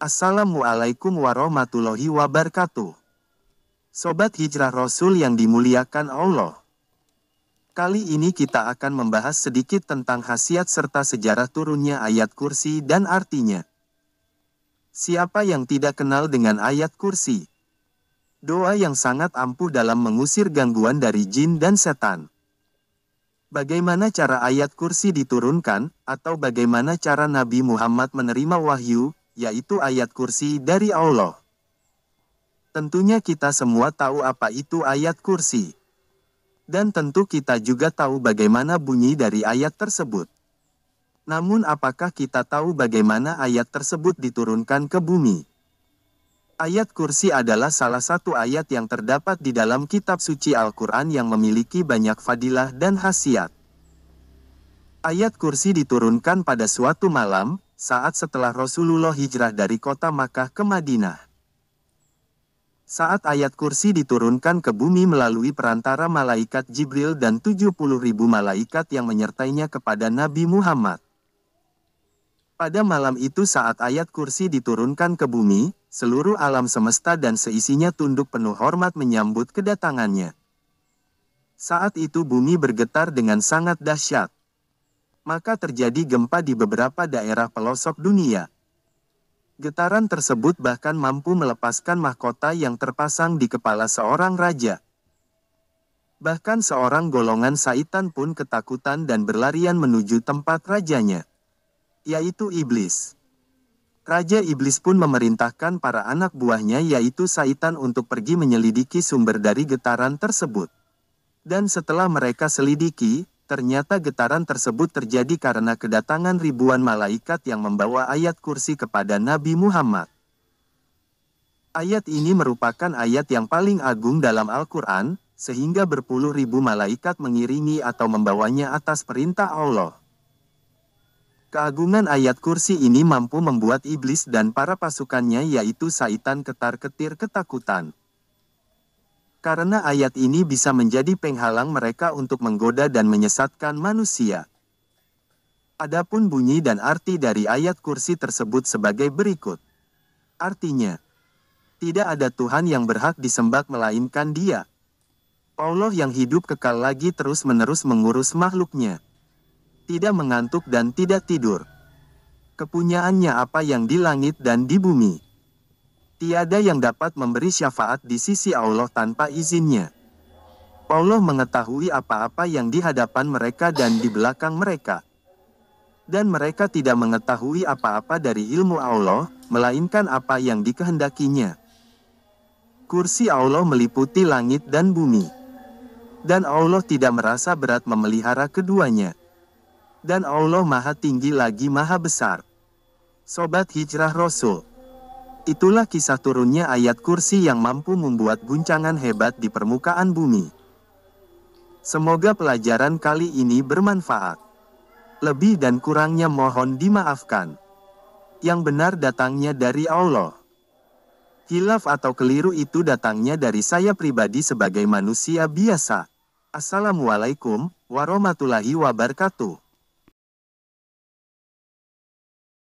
Assalamualaikum warahmatullahi wabarakatuh. Sobat Hijrah Rasul yang dimuliakan Allah. Kali ini kita akan membahas sedikit tentang khasiat serta sejarah turunnya ayat kursi dan artinya. Siapa yang tidak kenal dengan ayat kursi? Doa yang sangat ampuh dalam mengusir gangguan dari jin dan setan. Bagaimana cara ayat kursi diturunkan, atau bagaimana cara Nabi Muhammad menerima wahyu, yaitu ayat kursi dari Allah? Tentunya kita semua tahu apa itu ayat kursi. Dan tentu kita juga tahu bagaimana bunyi dari ayat tersebut. Namun apakah kita tahu bagaimana ayat tersebut diturunkan ke bumi? Ayat kursi adalah salah satu ayat yang terdapat di dalam kitab suci Al-Quran yang memiliki banyak fadilah dan khasiat. Ayat kursi diturunkan pada suatu malam, saat setelah Rasulullah hijrah dari kota Makkah ke Madinah. Saat ayat kursi diturunkan ke bumi melalui perantara malaikat Jibril dan 70.000 malaikat yang menyertainya kepada Nabi Muhammad. Pada malam itu saat ayat kursi diturunkan ke bumi, seluruh alam semesta dan seisinya tunduk penuh hormat menyambut kedatangannya. Saat itu bumi bergetar dengan sangat dahsyat. Maka terjadi gempa di beberapa daerah pelosok dunia. Getaran tersebut bahkan mampu melepaskan mahkota yang terpasang di kepala seorang raja. Bahkan seorang golongan syaitan pun ketakutan dan berlarian menuju tempat rajanya, yaitu iblis. Raja iblis pun memerintahkan para anak buahnya yaitu syaitan untuk pergi menyelidiki sumber dari getaran tersebut. Dan setelah mereka selidiki, ternyata getaran tersebut terjadi karena kedatangan ribuan malaikat yang membawa ayat kursi kepada Nabi Muhammad. Ayat ini merupakan ayat yang paling agung dalam Al-Quran, sehingga berpuluh ribu malaikat mengiringi atau membawanya atas perintah Allah. Keagungan ayat kursi ini mampu membuat iblis dan para pasukannya yaitu syaitan ketar-ketir ketakutan. Karena ayat ini bisa menjadi penghalang mereka untuk menggoda dan menyesatkan manusia. Adapun bunyi dan arti dari ayat kursi tersebut sebagai berikut. Artinya, tidak ada Tuhan yang berhak disembah melainkan Dia. Allah yang hidup kekal lagi terus-menerus mengurus makhluknya. Tidak mengantuk dan tidak tidur. Kepunyaannya apa yang di langit dan di bumi. Tiada yang dapat memberi syafaat di sisi Allah tanpa izinnya. Allah mengetahui apa-apa yang di hadapan mereka dan di belakang mereka. Dan mereka tidak mengetahui apa-apa dari ilmu Allah, melainkan apa yang dikehendakinya. Kursi Allah meliputi langit dan bumi. Dan Allah tidak merasa berat memelihara keduanya. Dan Allah Maha Tinggi lagi Maha Besar. Sobat Hijrah Rasul. Itulah kisah turunnya ayat kursi yang mampu membuat guncangan hebat di permukaan bumi. Semoga pelajaran kali ini bermanfaat. Lebih dan kurangnya mohon dimaafkan. Yang benar datangnya dari Allah. Khilaf atau keliru itu datangnya dari saya pribadi sebagai manusia biasa. Assalamualaikum warahmatullahi wabarakatuh.